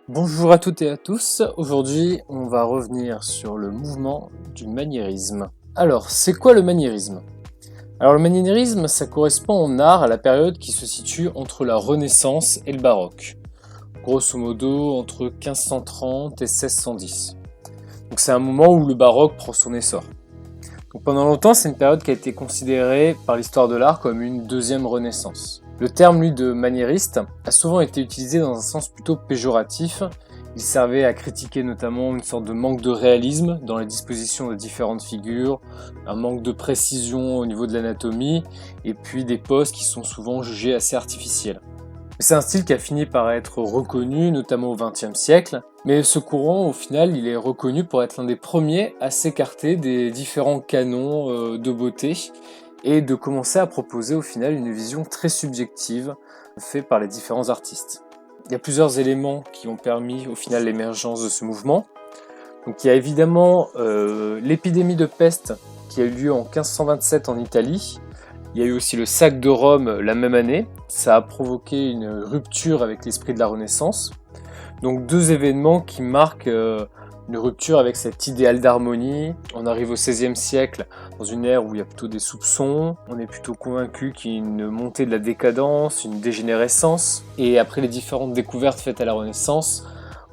Bonjour à toutes et à tous, aujourd'hui on va revenir sur le mouvement du maniérisme. Alors, c'est quoi le maniérisme? Alors le maniérisme, ça correspond en art à la période qui se situe entre la Renaissance et le baroque. Grosso modo entre 1530 et 1610. Donc c'est un moment où le baroque prend son essor. Donc pendant longtemps, c'est une période qui a été considérée par l'histoire de l'art comme une deuxième renaissance. Le terme, lui, de maniériste a souvent été utilisé dans un sens plutôt péjoratif. Il servait à critiquer notamment une sorte de manque de réalisme dans les dispositions de différentes figures, un manque de précision au niveau de l'anatomie, et puis des poses qui sont souvent jugées assez artificielles. C'est un style qui a fini par être reconnu, notamment au XXe siècle, mais ce courant, au final, il est reconnu pour être l'un des premiers à s'écarter des différents canons de beauté et de commencer à proposer au final une vision très subjective faite par les différents artistes. Il y a plusieurs éléments qui ont permis au final l'émergence de ce mouvement. Donc il y a évidemment l'épidémie de peste qui a eu lieu en 1527 en Italie. Il y a eu aussi le sac de Rome la même année. Ça a provoqué une rupture avec l'esprit de la Renaissance. Donc deux événements qui marquent une rupture avec cet idéal d'harmonie. On arrive au XVIe siècle dans une ère où il y a plutôt des soupçons. On est plutôt convaincu qu'il y a une montée de la décadence, une dégénérescence. Et après les différentes découvertes faites à la Renaissance,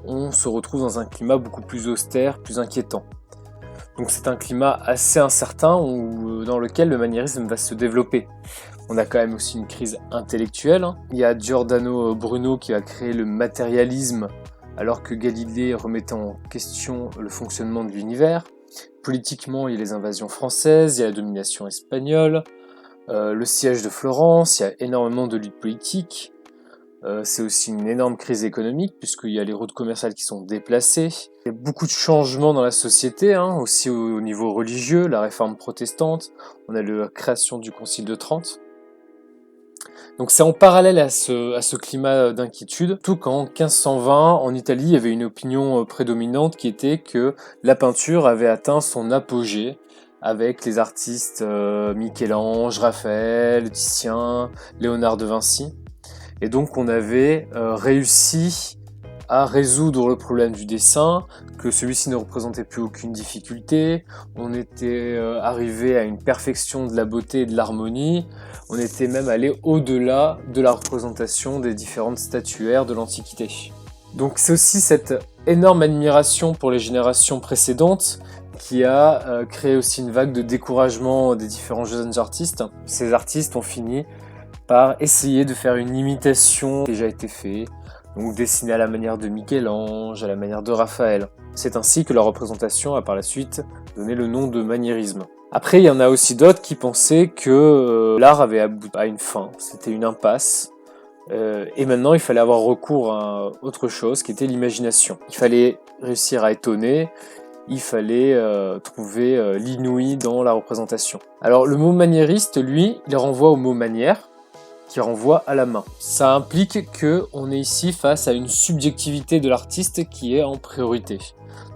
on se retrouve dans un climat beaucoup plus austère, plus inquiétant. Donc c'est un climat assez incertain dans lequel le maniérisme va se développer. On a quand même aussi une crise intellectuelle. Il y a Giordano Bruno qui va créer le matérialisme alors que Galilée remettait en question le fonctionnement de l'univers. Politiquement, il y a les invasions françaises, il y a la domination espagnole, le siège de Florence, il y a énormément de luttes politiques. C'est aussi une énorme crise économique puisqu'il y a les routes commerciales qui sont déplacées. Il y a beaucoup de changements dans la société, aussi au niveau religieux, la réforme protestante. On a la création du Concile de Trente. Donc c'est en parallèle à ce climat d'inquiétude, tout qu'en 1520, en Italie, il y avait une opinion prédominante qui était que la peinture avait atteint son apogée avec les artistes Michel-Ange, Raphaël, Titien, Léonard de Vinci. Et donc on avait réussi à résoudre le problème du dessin, que celui-ci ne représentait plus aucune difficulté, on était arrivé à une perfection de la beauté et de l'harmonie, on était même allé au-delà de la représentation des différentes statuaires de l'Antiquité. Donc c'est aussi cette énorme admiration pour les générations précédentes qui a créé aussi une vague de découragement des différents jeunes artistes. Ces artistes ont fini par essayer de faire une imitation qui a déjà été faite, donc dessiner à la manière de Michel-Ange, à la manière de Raphaël. C'est ainsi que leur représentation a par la suite donné le nom de maniérisme. Après, il y en a aussi d'autres qui pensaient que l'art avait abouti à une fin, c'était une impasse, et maintenant il fallait avoir recours à autre chose qui était l'imagination. Il fallait réussir à étonner, il fallait trouver l'inouï dans la représentation. Alors le mot maniériste, lui, il renvoie au mot manière, qui renvoie à la main. Ça implique qu'on est ici face à une subjectivité de l'artiste qui est en priorité.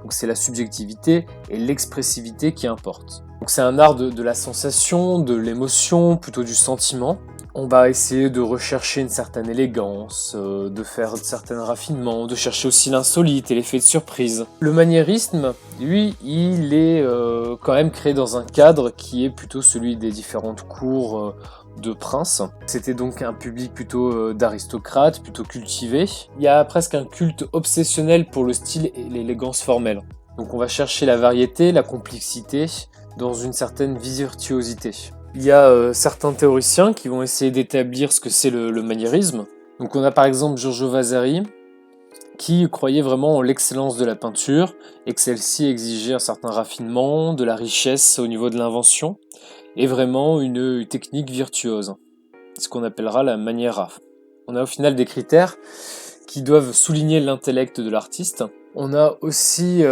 Donc c'est la subjectivité et l'expressivité qui importent. Donc c'est un art de la sensation, de l'émotion, plutôt du sentiment. On va essayer de rechercher une certaine élégance, de faire certains raffinements, de chercher aussi l'insolite et l'effet de surprise. Le maniérisme, lui, il est quand même créé dans un cadre qui est plutôt celui des différentes cours de princes. C'était donc un public plutôt d'aristocrates, plutôt cultivé. Il y a presque un culte obsessionnel pour le style et l'élégance formelle. Donc on va chercher la variété, la complexité, dans une certaine virtuosité. Il y a certains théoriciens qui vont essayer d'établir ce que c'est le maniérisme. Donc on a par exemple Giorgio Vasari, qui croyait vraiment en l'excellence de la peinture, et que celle-ci exigeait un certain raffinement, de la richesse au niveau de l'invention, et vraiment une technique virtuose, ce qu'on appellera la maniera. On a au final des critères qui doivent souligner l'intellect de l'artiste. On a aussi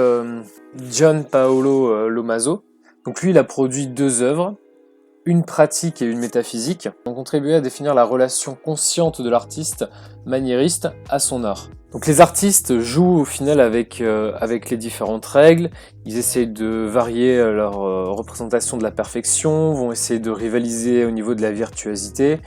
Gian Paolo Lomaso. Donc lui, il a produit deux œuvres, une pratique et une métaphysique, ont contribué à définir la relation consciente de l'artiste maniériste à son art. Donc les artistes jouent au final avec les différentes règles, ils essayent de varier leur représentation de la perfection, vont essayer de rivaliser au niveau de la virtuosité,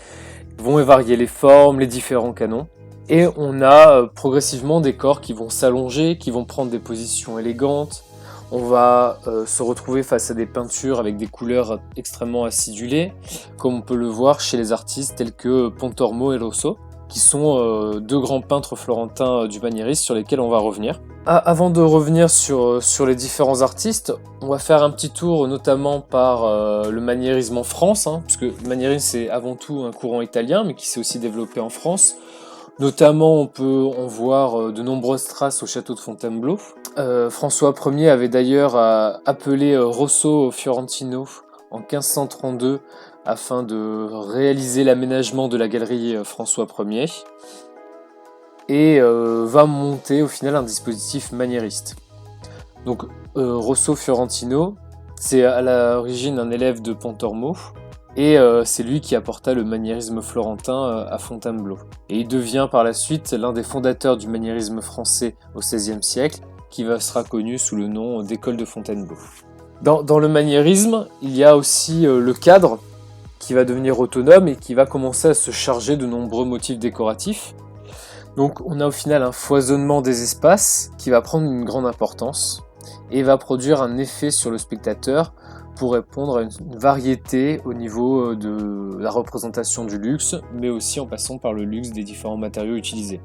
vont varier les formes, les différents canons. Et on a progressivement des corps qui vont s'allonger, qui vont prendre des positions élégantes. On va se retrouver face à des peintures avec des couleurs extrêmement acidulées, comme on peut le voir chez les artistes tels que Pontormo et Rosso, qui sont deux grands peintres florentins du maniérisme sur lesquels on va revenir. Avant de revenir sur les différents artistes, on va faire un petit tour notamment par le maniérisme en France, puisque le maniérisme c'est avant tout un courant italien, mais qui s'est aussi développé en France. Notamment, on peut en voir de nombreuses traces au château de Fontainebleau. François Ier avait d'ailleurs appelé Rosso Fiorentino en 1532 afin de réaliser l'aménagement de la galerie François Ier et va monter au final un dispositif maniériste. Donc Rosso Fiorentino, c'est à l'origine un élève de Pontormo, et c'est lui qui apporta le maniérisme florentin à Fontainebleau. Et il devient par la suite l'un des fondateurs du maniérisme français au XVIe siècle, qui sera connu sous le nom d'école de Fontainebleau. Dans le maniérisme, il y a aussi le cadre, qui va devenir autonome et qui va commencer à se charger de nombreux motifs décoratifs. Donc on a au final un foisonnement des espaces qui va prendre une grande importance et va produire un effet sur le spectateur pour répondre à une variété au niveau de la représentation du luxe, mais aussi en passant par le luxe des différents matériaux utilisés.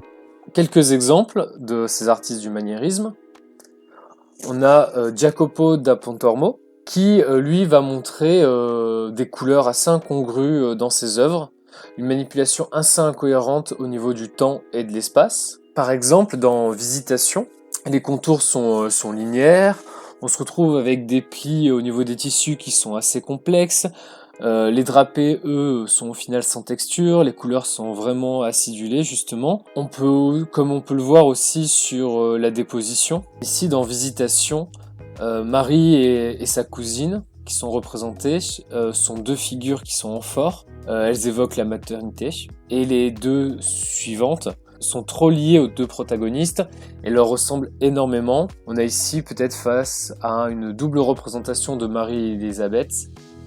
Quelques exemples de ces artistes du maniérisme. On a Jacopo da Pontormo, qui lui va montrer des couleurs assez incongrues dans ses œuvres, une manipulation assez incohérente au niveau du temps et de l'espace. Par exemple, dans Visitation, les contours sont linéaires, on se retrouve avec des plis au niveau des tissus qui sont assez complexes, les drapés, eux, sont au final sans texture, les couleurs sont vraiment acidulées justement. Comme on peut le voir aussi sur la déposition, ici dans Visitation, Marie et sa cousine, qui sont représentées, sont deux figures qui sont en fort, elles évoquent la maternité, et les deux suivantes sont trop liées aux deux protagonistes et leur ressemblent énormément. On a ici peut-être face à une double représentation de Marie et Élisabeth,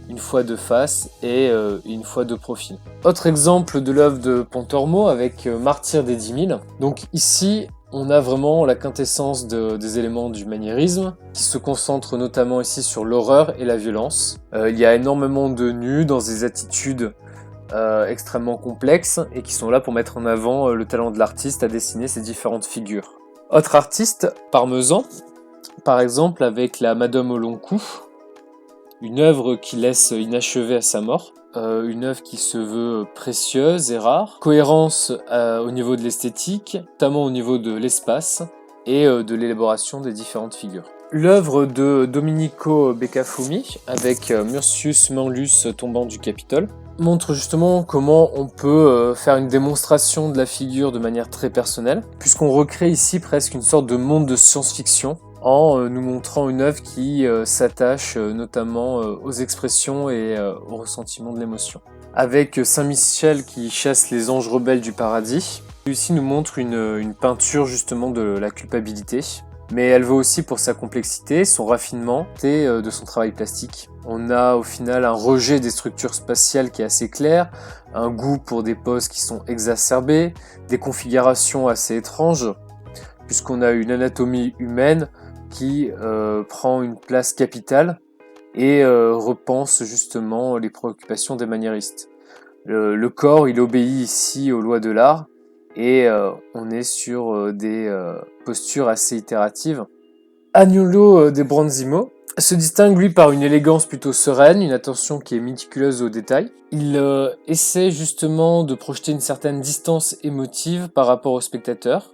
une fois de face et une fois de profil. Autre exemple de l'œuvre de Pontormo avec Martyr des 10 000. Donc ici, on a vraiment la quintessence des éléments du maniérisme, qui se concentre notamment ici sur l'horreur et la violence. Il y a énormément de nus dans des attitudes extrêmement complexes et qui sont là pour mettre en avant le talent de l'artiste à dessiner ces différentes figures. Autre artiste, Parmesan, par exemple avec la Madone au long cou, une œuvre qui laisse inachevée à sa mort, une œuvre qui se veut précieuse et rare, cohérence au niveau de l'esthétique, notamment au niveau de l'espace et de l'élaboration des différentes figures. L'œuvre de Domenico Beccafumi avec Mursius Manlius tombant du Capitole montre justement comment on peut faire une démonstration de la figure de manière très personnelle, puisqu'on recrée ici presque une sorte de monde de science-fiction en nous montrant une œuvre qui s'attache notamment aux expressions et au ressentiment de l'émotion. Avec Saint-Michel qui chasse les anges rebelles du paradis, celui-ci nous montre une peinture justement de la culpabilité, mais elle vaut aussi pour sa complexité, son raffinement et de son travail plastique. On a au final un rejet des structures spatiales qui est assez clair, un goût pour des poses qui sont exacerbées, des configurations assez étranges, puisqu'on a une anatomie humaine qui prend une place capitale et repense justement les préoccupations des maniéristes. Le corps, il obéit ici aux lois de l'art et on est sur des postures assez itératives. Agnolo de Bronzino se distingue lui par une élégance plutôt sereine, une attention qui est méticuleuse aux détails. Il essaie justement de projeter une certaine distance émotive par rapport au spectateur,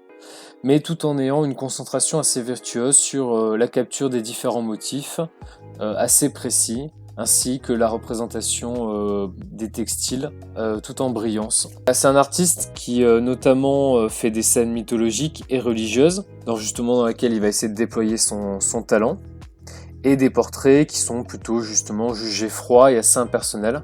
mais tout en ayant une concentration assez vertueuse sur la capture des différents motifs, assez précis, ainsi que la représentation des textiles, tout en brillance. C'est un artiste qui notamment fait des scènes mythologiques et religieuses, dans laquelle il va essayer de déployer son talent, et des portraits qui sont plutôt justement jugés froids et assez impersonnels.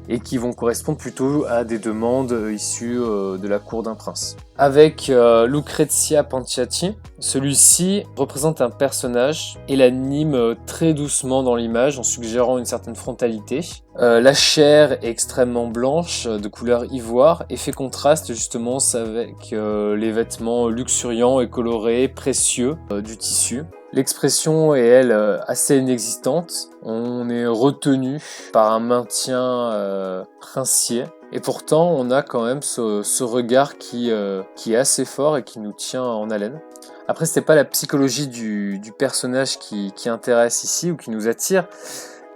et qui vont correspondre plutôt à des demandes issues de la cour d'un prince. Avec Lucrezia Panciati, celui-ci représente un personnage et l'anime très doucement dans l'image en suggérant une certaine frontalité. La chair est extrêmement blanche, de couleur ivoire, et fait contraste justement avec les vêtements luxuriants et colorés, précieux du tissu. L'expression est, elle, assez inexistante. On est retenu par un maintien princier. Et pourtant, on a quand même ce regard qui est assez fort et qui nous tient en haleine. Après, c'est pas la psychologie du personnage qui intéresse ici ou qui nous attire,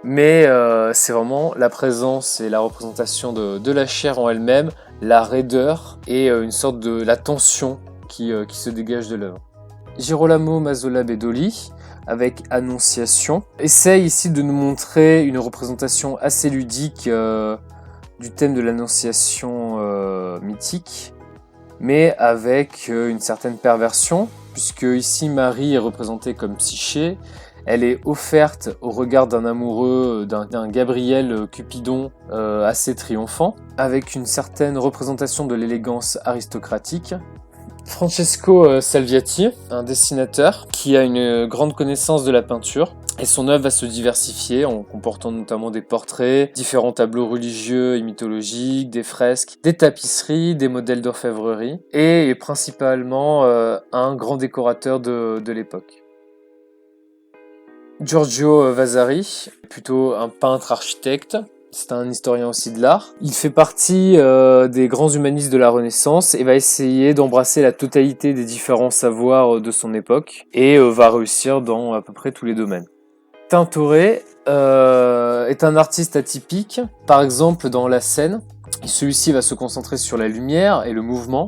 mais c'est vraiment la présence et la représentation de la chair en elle-même, la raideur et une sorte de la tension qui se dégage de l'œuvre. Girolamo Mazzola Bedoli, avec Annonciation, essaye ici de nous montrer une représentation assez ludique du thème de l'Annonciation mythique, mais avec une certaine perversion, puisque ici Marie est représentée comme Psyché, elle est offerte au regard d'un amoureux, d'un Gabriel Cupidon assez triomphant, avec une certaine représentation de l'élégance aristocratique. Francesco Salviati, un dessinateur qui a une grande connaissance de la peinture, et son œuvre va se diversifier en comportant notamment des portraits, différents tableaux religieux et mythologiques, des fresques, des tapisseries, des modèles d'orfèvrerie, et est principalement un grand décorateur de l'époque. Giorgio Vasari, plutôt un peintre architecte. C'est un historien aussi de l'art. Il fait partie des grands humanistes de la Renaissance et va essayer d'embrasser la totalité des différents savoirs de son époque et va réussir dans à peu près tous les domaines. Tintoret est un artiste atypique, par exemple dans la scène. Celui-ci va se concentrer sur la lumière et le mouvement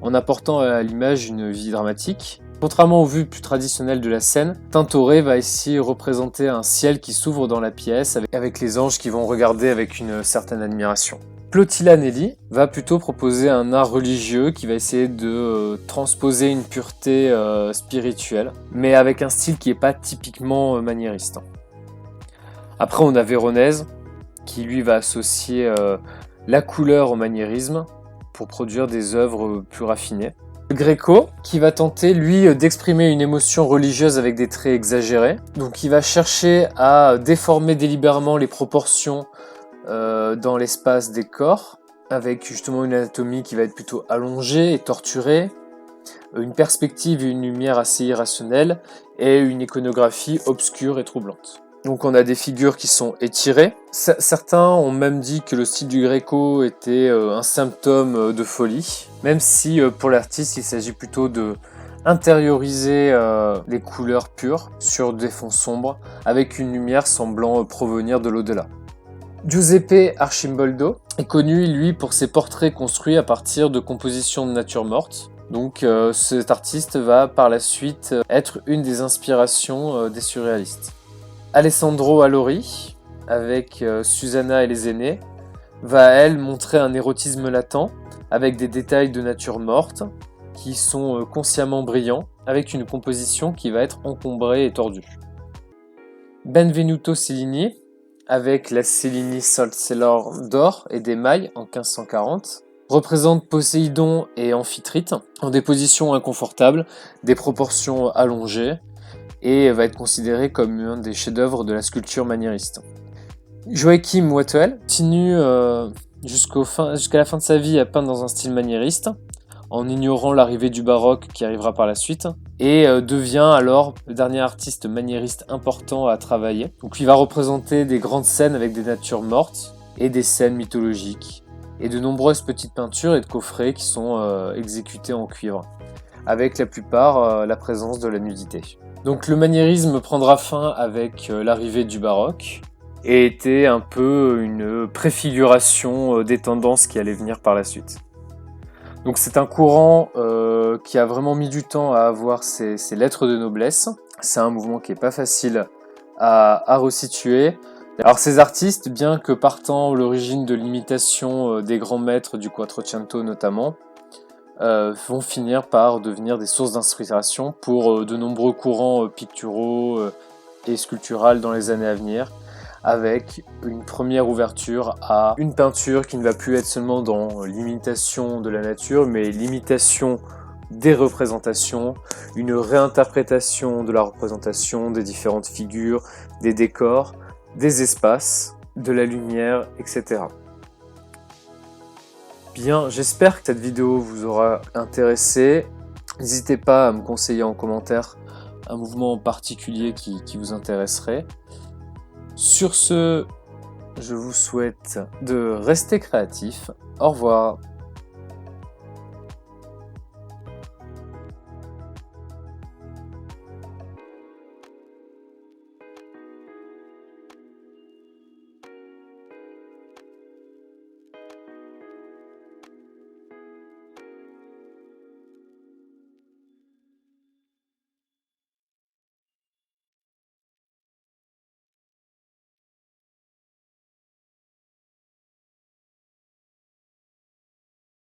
en apportant à l'image une vie dramatique. Contrairement aux vues plus traditionnelles de la scène, Tintoret va ici représenter un ciel qui s'ouvre dans la pièce avec les anges qui vont regarder avec une certaine admiration. Plautilla Nelli va plutôt proposer un art religieux qui va essayer de transposer une pureté spirituelle, mais avec un style qui n'est pas typiquement maniériste. Après, on a Véronèse, qui lui va associer la couleur au maniérisme pour produire des œuvres plus raffinées. Gréco, qui va tenter, lui, d'exprimer une émotion religieuse avec des traits exagérés. Donc il va chercher à déformer délibérément les proportions dans l'espace des corps, avec justement une anatomie qui va être plutôt allongée et torturée, une perspective et une lumière assez irrationnelles, et une iconographie obscure et troublante. Donc on a des figures qui sont étirées. Certains ont même dit que le style du Gréco était un symptôme de folie, même si pour l'artiste il s'agit plutôt de intérioriser les couleurs pures sur des fonds sombres, avec une lumière semblant provenir de l'au-delà. Giuseppe Arcimboldo est connu, lui, pour ses portraits construits à partir de compositions de nature morte. Donc cet artiste va par la suite être une des inspirations des surréalistes. Alessandro Allori, avec Susanna et les aînés, va elle montrer un érotisme latent avec des détails de nature morte qui sont consciemment brillants, avec une composition qui va être encombrée et tordue. Benvenuto Cellini, avec la Cellini Salcelor d'or et d'émail en 1540, représente Poséidon et Amphitrite en des positions inconfortables, des proportions allongées, et va être considéré comme un des chefs-d'œuvre de la sculpture maniériste. Joachim Watteau continue jusqu'à la fin de sa vie à peindre dans un style maniériste, en ignorant l'arrivée du baroque qui arrivera par la suite, et devient alors le dernier artiste maniériste important à travailler. Donc il va représenter des grandes scènes avec des natures mortes et des scènes mythologiques, et de nombreuses petites peintures et de coffrets qui sont exécutés en cuivre, avec la plupart la présence de la nudité. Donc le maniérisme prendra fin avec l'arrivée du baroque et était un peu une préfiguration des tendances qui allaient venir par la suite. Donc c'est un courant qui a vraiment mis du temps à avoir ses lettres de noblesse. C'est un mouvement qui n'est pas facile à resituer. Alors ces artistes, bien que partant l'origine de l'imitation des grands maîtres du Quattrocento notamment, vont finir par devenir des sources d'inspiration pour de nombreux courants picturaux et sculpturaux dans les années à venir, avec une première ouverture à une peinture qui ne va plus être seulement dans l'imitation de la nature, mais l'imitation des représentations, une réinterprétation de la représentation des différentes figures, des décors, des espaces, de la lumière, etc. Bien, j'espère que cette vidéo vous aura intéressé. N'hésitez pas à me conseiller en commentaire un mouvement en particulier qui vous intéresserait. Sur ce, je vous souhaite de rester créatif. Au revoir.